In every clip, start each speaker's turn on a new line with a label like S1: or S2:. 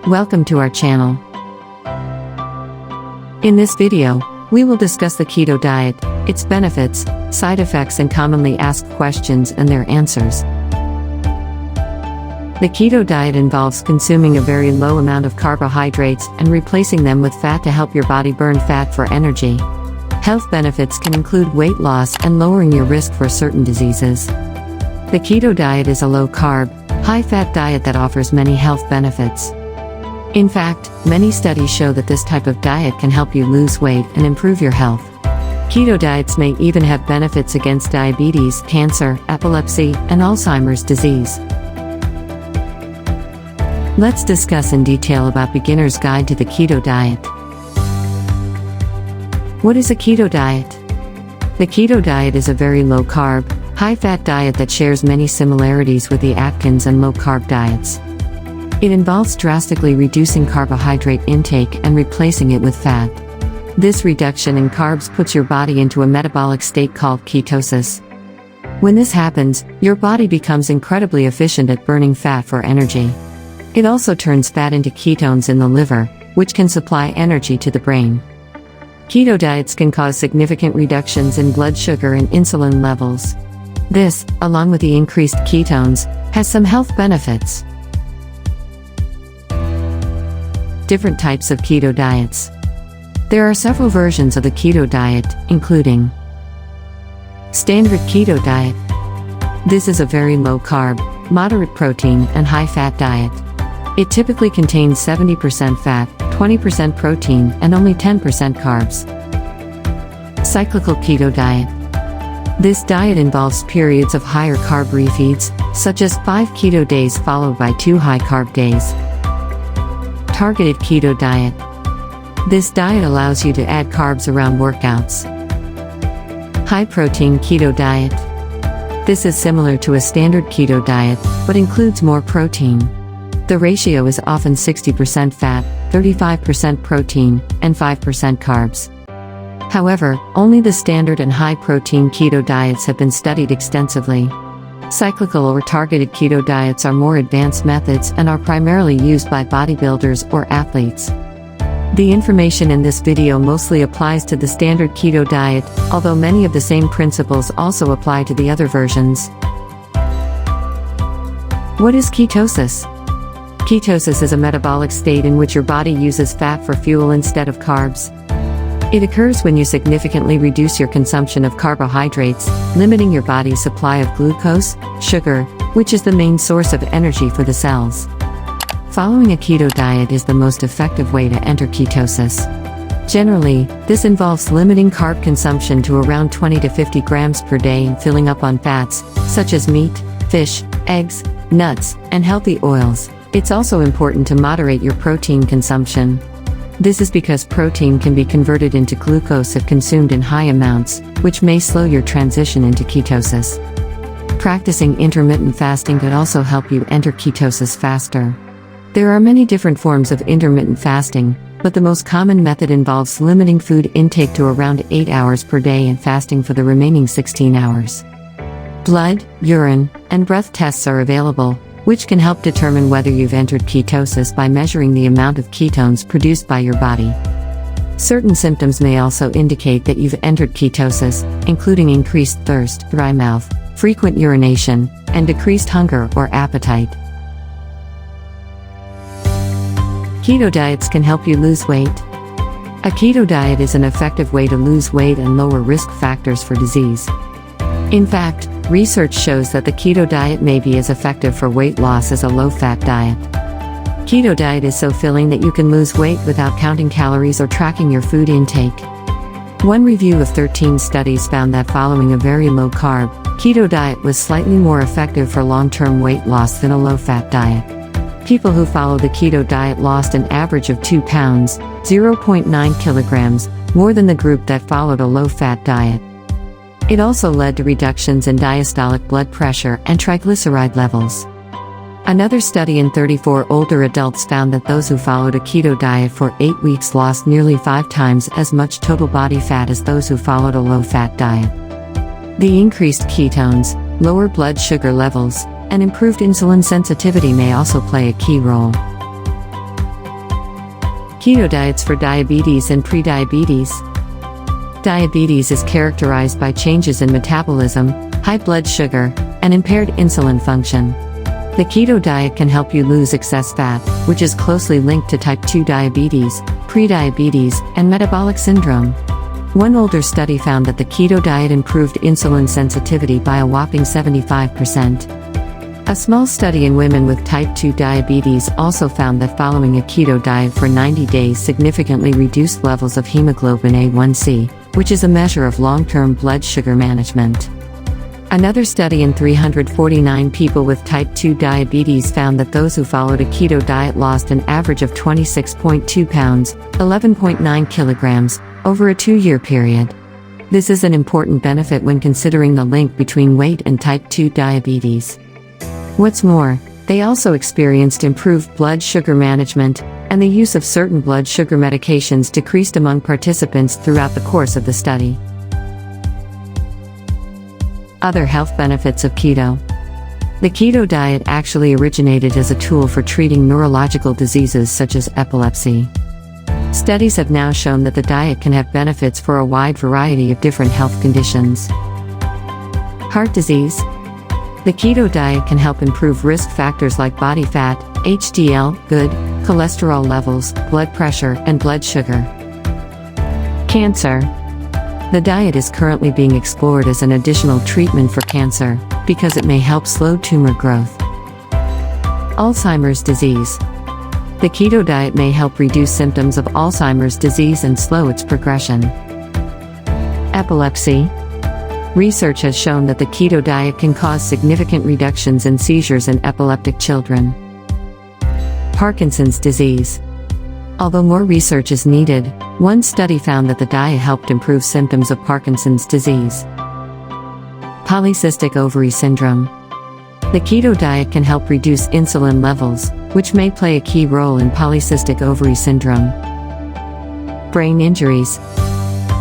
S1: Welcome to our channel. In this video, we will discuss the keto diet, its benefits, side effects, and commonly asked questions and their answers. The keto diet involves consuming a very low amount of carbohydrates and replacing them with fat to help your body burn fat for energy. Health benefits can include weight loss and lowering your risk for certain diseases. The keto diet is a low-carb, high-fat diet that offers many health benefits. In fact, many studies show that this type of diet can help you lose weight and improve your health. Keto diets may even have benefits against diabetes, cancer, epilepsy, and Alzheimer's disease. Let's discuss in detail about Beginner's Guide to the Keto Diet. What is a keto diet? The keto diet is a very low-carb, high-fat diet that shares many similarities with the Atkins and low-carb diets. It involves drastically reducing carbohydrate intake and replacing it with fat. This reduction in carbs puts your body into a metabolic state called ketosis. When this happens, your body becomes incredibly efficient at burning fat for energy. It also turns fat into ketones in the liver, which can supply energy to the brain. Keto diets can cause significant reductions in blood sugar and insulin levels. This, along with the increased ketones, has some health benefits. Different types of keto diets. There are several versions of the keto diet, including Standard Keto Diet. This is a very low-carb, moderate protein, and high-fat diet. It typically contains 70% fat, 20% protein, and only 10% carbs. Cyclical Keto Diet. This diet involves periods of higher carb refeeds, such as 5 keto days followed by 2 high-carb days. Targeted Keto Diet. This diet allows you to add carbs around workouts. High-protein keto diet. This is similar to a standard keto diet, but includes more protein. The ratio is often 60% fat, 35% protein, and 5% carbs. However, only the standard and high-protein keto diets have been studied extensively. Cyclical or targeted keto diets are more advanced methods and are primarily used by bodybuilders or athletes. The information in this video mostly applies to the standard keto diet, although many of the same principles also apply to the other versions. What is ketosis? Ketosis is a metabolic state in which your body uses fat for fuel instead of carbs. It occurs when you significantly reduce your consumption of carbohydrates, limiting your body's supply of glucose, sugar, which is the main source of energy for the cells. Following a keto diet is the most effective way to enter ketosis. Generally, this involves limiting carb consumption to around 20 to 50 grams per day and filling up on fats, such as meat, fish, eggs, nuts, and healthy oils. It's also important to moderate your protein consumption. This is because protein can be converted into glucose if consumed in high amounts, which may slow your transition into ketosis. Practicing intermittent fasting could also help you enter ketosis faster. There are many different forms of intermittent fasting, but the most common method involves limiting food intake to around 8 hours per day and fasting for the remaining 16 hours. Blood, urine, and breath tests are available, which can help determine whether you've entered ketosis by measuring the amount of ketones produced by your body. Certain symptoms may also indicate that you've entered ketosis, including increased thirst, dry mouth, frequent urination, and decreased hunger or appetite. Keto diets can help you lose weight. A keto diet is an effective way to lose weight and lower risk factors for disease. In fact, research shows that the keto diet may be as effective for weight loss as a low-fat diet. Keto diet is so filling that you can lose weight without counting calories or tracking your food intake. One review of 13 studies found that following a very low-carb, keto diet was slightly more effective for long-term weight loss than a low-fat diet. People who followed the keto diet lost an average of 2 pounds, 0.9 kilograms, more than the group that followed a low-fat diet. It also led to reductions in diastolic blood pressure and triglyceride levels. Another study in 34 older adults found that those who followed a keto diet for 8 weeks lost nearly 5 times as much total body fat as those who followed a low-fat diet. The increased ketones, lower blood sugar levels, and improved insulin sensitivity may also play a key role. Keto diets for diabetes and prediabetes. Diabetes is characterized by changes in metabolism, high blood sugar, and impaired insulin function. The keto diet can help you lose excess fat, which is closely linked to type 2 diabetes, prediabetes, and metabolic syndrome. One older study found that the keto diet improved insulin sensitivity by a whopping 75%. A small study in women with type 2 diabetes also found that following a keto diet for 90 days significantly reduced levels of hemoglobin A1c, which is a measure of long-term blood sugar management. Another study in 349 people with type 2 diabetes found that those who followed a keto diet lost an average of 26.2 pounds, 11.9 kilograms, over a 2-year period. This is an important benefit when considering the link between weight and type 2 diabetes. What's more, they also experienced improved blood sugar management, and the use of certain blood sugar medications decreased among participants throughout the course of the study. Other health benefits of keto. The keto diet actually originated as a tool for treating neurological diseases such as epilepsy. Studies have now shown that the diet can have benefits for a wide variety of different health conditions. Heart disease. The keto diet can help improve risk factors like body fat, HDL, good cholesterol levels, blood pressure, and blood sugar. Cancer. The diet is currently being explored as an additional treatment for cancer, because it may help slow tumor growth. Alzheimer's disease. The keto diet may help reduce symptoms of Alzheimer's disease and slow its progression. Epilepsy. Research has shown that the keto diet can cause significant reductions in seizures in epileptic children. Parkinson's disease. Although more research is needed, one study found that the diet helped improve symptoms of Parkinson's disease. Polycystic ovary syndrome. The keto diet can help reduce insulin levels, which may play a key role in polycystic ovary syndrome. Brain injuries.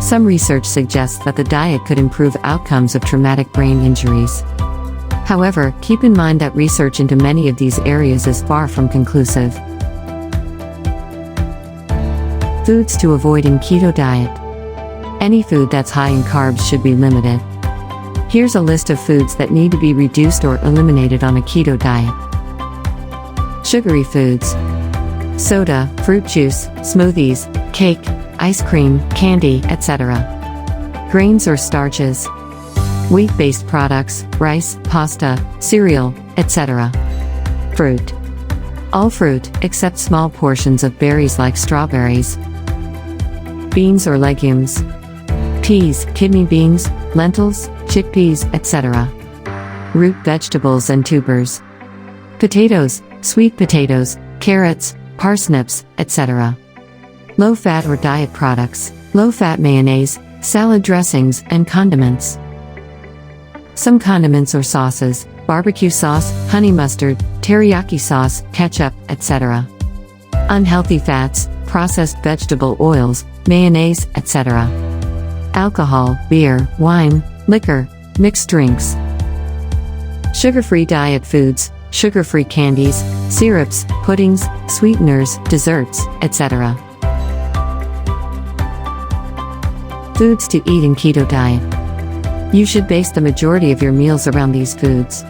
S1: Some research suggests that the diet could improve outcomes of traumatic brain injuries. However, keep in mind that research into many of these areas is far from conclusive. Foods to avoid in keto diet. Any food that's high in carbs should be limited. Here's a list of foods that need to be reduced or eliminated on a keto diet. Sugary foods. Soda, fruit juice, smoothies, cake, ice cream, candy, etc. Grains or starches. Wheat-based products, rice, pasta, cereal, etc. Fruit. All fruit, except small portions of berries like strawberries. Beans or legumes. Peas, kidney beans, lentils, chickpeas, etc. Root vegetables and tubers. Potatoes, sweet potatoes, carrots, parsnips, etc. Low-fat or diet products, low-fat mayonnaise, salad dressings, and condiments. Some condiments or sauces, barbecue sauce, honey mustard, teriyaki sauce, ketchup, etc. Unhealthy fats, processed vegetable oils, mayonnaise, etc. Alcohol, beer, wine, liquor, mixed drinks. Sugar-free diet foods, sugar-free candies, syrups, puddings, sweeteners, desserts, etc. Foods to eat in keto diet. You should base the majority of your meals around these foods.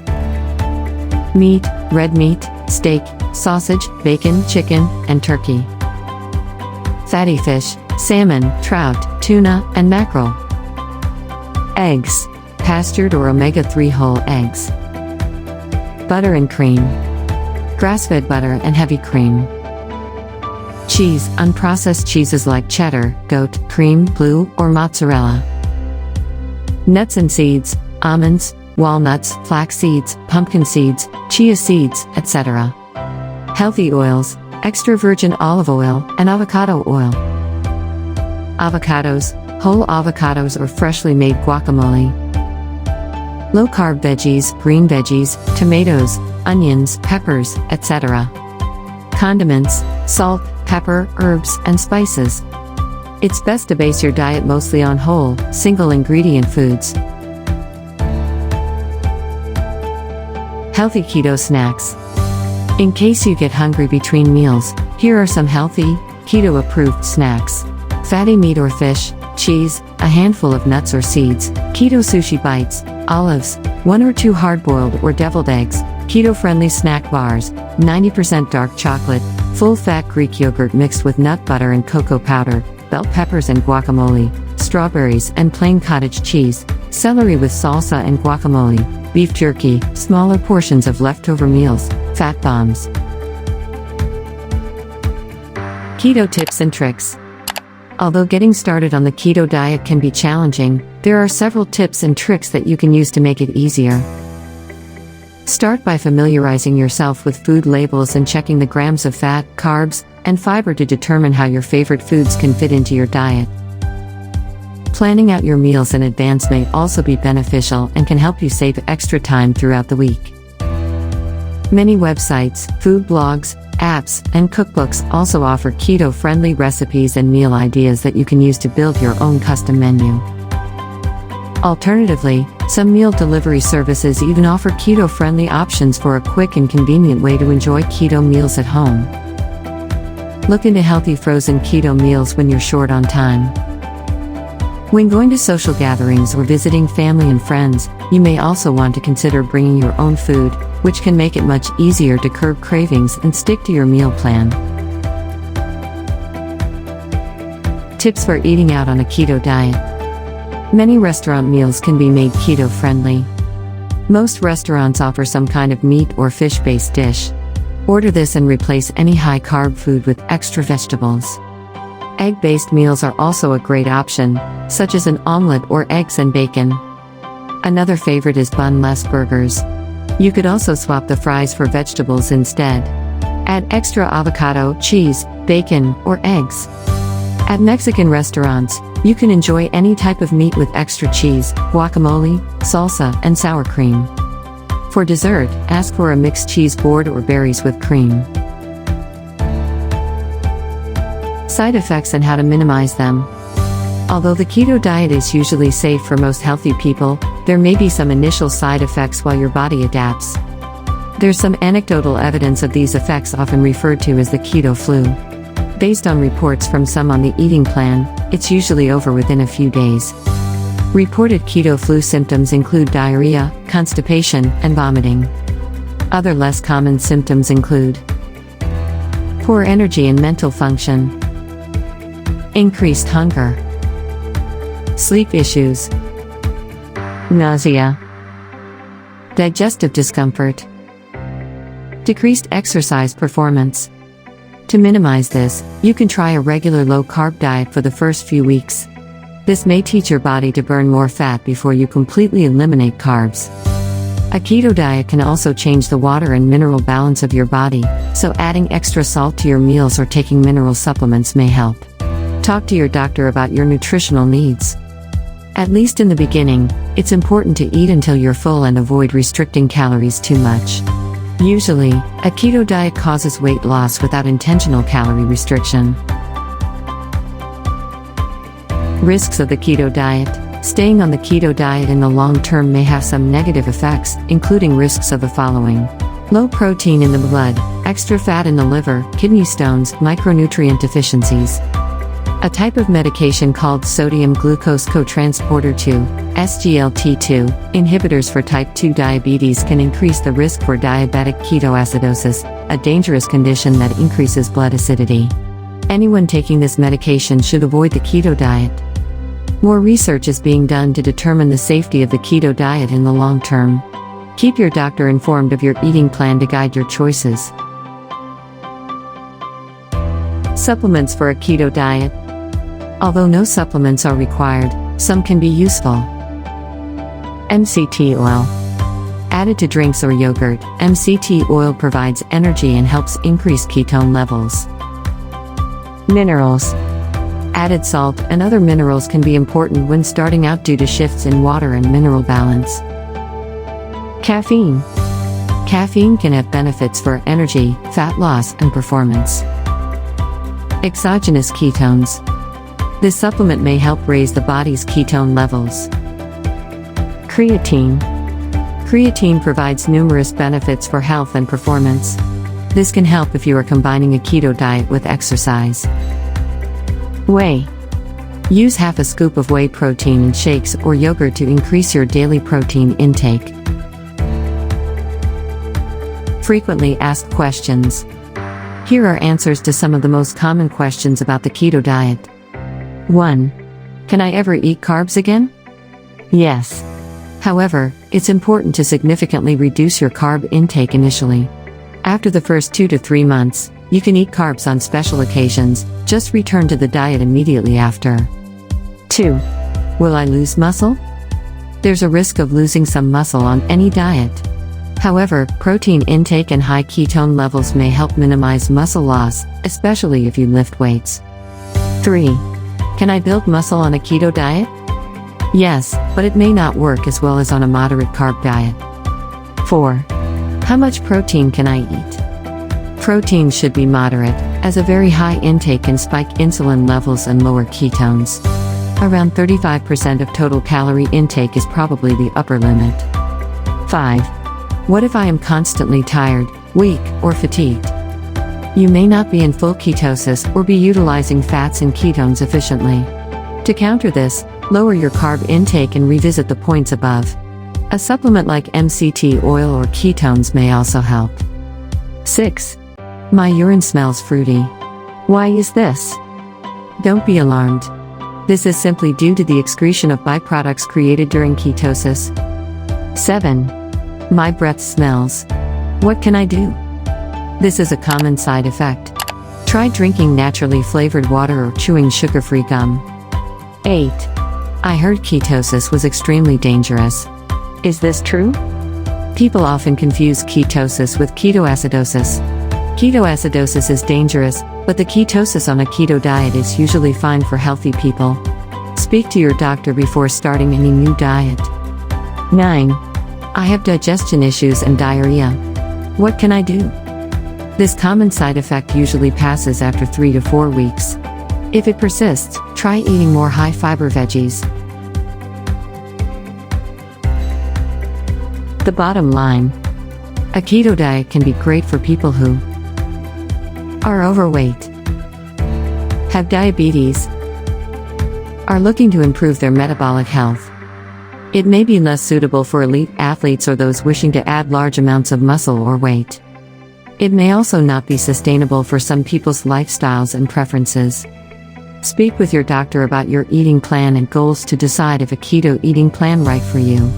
S1: Meat, red meat, steak, sausage, bacon, chicken, and turkey. Fatty fish, salmon, trout, tuna, and mackerel. Eggs, pastured or omega-3 whole eggs. Butter and cream. Grass-fed butter and heavy cream. Cheese, unprocessed cheeses like cheddar, goat, cream, blue, or mozzarella. Nuts and seeds, almonds, walnuts, flax seeds, pumpkin seeds, chia seeds, etc. Healthy oils, extra virgin olive oil, and avocado oil. Avocados, whole avocados or freshly made guacamole. Low-carb veggies, green veggies, tomatoes, onions, peppers, etc. Condiments, salt, pepper, herbs, and spices. It's best to base your diet mostly on whole, single-ingredient foods. Healthy keto snacks. In case you get hungry between meals, here are some healthy, Keto-approved snacks. Fatty meat or fish, cheese, a handful of nuts or seeds, keto sushi bites, olives, 1 or 2 hard-boiled or deviled eggs, keto-friendly snack bars, 90% dark chocolate, full-fat Greek yogurt mixed with nut butter and cocoa powder, bell peppers and guacamole, strawberries and plain cottage cheese, celery with salsa and guacamole, beef jerky, smaller portions of leftover meals, fat bombs. Keto tips and tricks. Although getting started on the keto diet can be challenging, there are several tips and tricks that you can use to make it easier. Start by familiarizing yourself with food labels and checking the grams of fat, carbs, and fiber to determine how your favorite foods can fit into your diet. Planning out your meals in advance may also be beneficial and can help you save extra time throughout the week. Many websites, food blogs, apps, and cookbooks also offer keto-friendly recipes and meal ideas that you can use to build your own custom menu. Alternatively, some meal delivery services even offer keto-friendly options for a quick and convenient way to enjoy keto meals at home. Look into healthy frozen keto meals when you're short on time. When going to social gatherings or visiting family and friends, you may also want to consider bringing your own food, which can make it much easier to curb cravings and stick to your meal plan. Tips for eating out on a keto diet. Many restaurant meals can be made keto-friendly. Most restaurants offer some kind of meat or fish-based dish. Order this and replace any high-carb food with extra vegetables. Egg-based meals are also a great option, such as an omelet or eggs and bacon. Another favorite is bun-less burgers. You could also swap the fries for vegetables instead. Add extra avocado, cheese, bacon, or eggs. At Mexican restaurants, you can enjoy any type of meat with extra cheese, guacamole, salsa, and sour cream. For dessert, ask for a mixed cheese board or berries with cream. Side effects and how to minimize them. Although the keto diet is usually safe for most healthy people, there may be some initial side effects while your body adapts. There's some anecdotal evidence of these effects, often referred to as the keto flu. Based on reports from some on the eating plan, it's usually over within a few days. Reported keto flu symptoms include diarrhea, constipation, and vomiting. Other less common symptoms include poor energy and mental function, increased hunger, sleep issues, nausea, digestive discomfort, decreased exercise performance. To minimize this, you can try a regular low-carb diet for the first few weeks. This may teach your body to burn more fat before you completely eliminate carbs. A keto diet can also change the water and mineral balance of your body, so adding extra salt to your meals or taking mineral supplements may help. Talk to your doctor about your nutritional needs. At least in the beginning, it's important to eat until you're full and avoid restricting calories too much. Usually, a keto diet causes weight loss without intentional calorie restriction. Risks of the keto diet. Staying on the keto diet in the long term may have some negative effects, including risks of the following: low protein in the blood, extra fat in the liver, kidney stones, micronutrient deficiencies. A type of medication called sodium glucose cotransporter 2, SGLT2, inhibitors for type 2 diabetes can increase the risk for diabetic ketoacidosis, a dangerous condition that increases blood acidity. Anyone taking this medication should avoid the keto diet. More research is being done to determine the safety of the keto diet in the long term. Keep your doctor informed of your eating plan to guide your choices. Supplements for a keto diet. Although no supplements are required, some can be useful. MCT oil. Added to drinks or yogurt, MCT oil provides energy and helps increase ketone levels. Minerals. Added salt and other minerals can be important when starting out due to shifts in water and mineral balance. Caffeine. Caffeine can have benefits for energy, fat loss, and performance. Exogenous ketones. This supplement may help raise the body's ketone levels. Creatine. Creatine provides numerous benefits for health and performance. This can help if you are combining a keto diet with exercise. Whey. Use half a scoop of whey protein in shakes or yogurt to increase your daily protein intake. Frequently asked questions. Here are answers to some of the most common questions about the keto diet. 1. Can I ever eat carbs again? Yes. However, it's important to significantly reduce your carb intake initially. After the first 2 to 3 months, you can eat carbs on special occasions, just return to the diet immediately after. 2. Will I lose muscle? There's a risk of losing some muscle on any diet. However, protein intake and high ketone levels may help minimize muscle loss, especially if you lift weights. 3. Can I build muscle on a keto diet? Yes, but it may not work as well as on a moderate carb diet. 4. How much protein can I eat? Protein should be moderate, as a very high intake can spike insulin levels and lower ketones. Around 35% of total calorie intake is probably the upper limit. 5. What if I am constantly tired, weak, or fatigued? You may not be in full ketosis or be utilizing fats and ketones efficiently. To counter this, lower your carb intake and revisit the points above. A supplement like MCT oil or ketones may also help. 6. My urine smells fruity. Why is this? Don't be alarmed. This is simply due to the excretion of byproducts created during ketosis. 7. My breath smells. What can I do? This is a common side effect. Try drinking naturally flavored water or chewing sugar-free gum. 8. I heard ketosis was extremely dangerous. Is this true? People often confuse ketosis with ketoacidosis. Ketoacidosis is dangerous, but the ketosis on a keto diet is usually fine for healthy people. Speak to your doctor before starting any new diet. 9. I have digestion issues and diarrhea. What can I do? This common side effect usually passes after 3 to 4 weeks. If it persists, try eating more high-fiber veggies. The bottom line. A keto diet can be great for people who are overweight, have diabetes, are looking to improve their metabolic health. It may be less suitable for elite athletes or those wishing to add large amounts of muscle or weight. It may also not be sustainable for some people's lifestyles and preferences. Speak with your doctor about your eating plan and goals to decide if a keto eating plan right for you.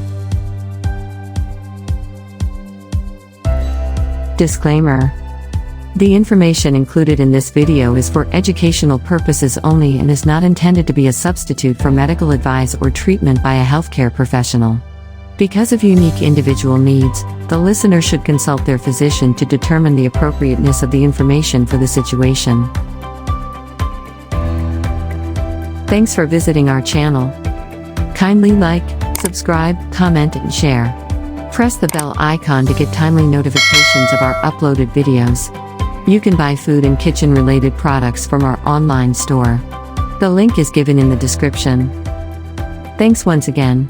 S1: Disclaimer. The information included in this video is for educational purposes only and is not intended to be a substitute for medical advice or treatment by a healthcare professional. Because of unique individual needs, the listener should consult their physician to determine the appropriateness of the information for the situation. Thanks for visiting our channel. Kindly like, subscribe, comment, and share. Press the bell icon to get timely notifications of our uploaded videos. You can buy food and kitchen-related products from our online store. The link is given in the description. Thanks once again.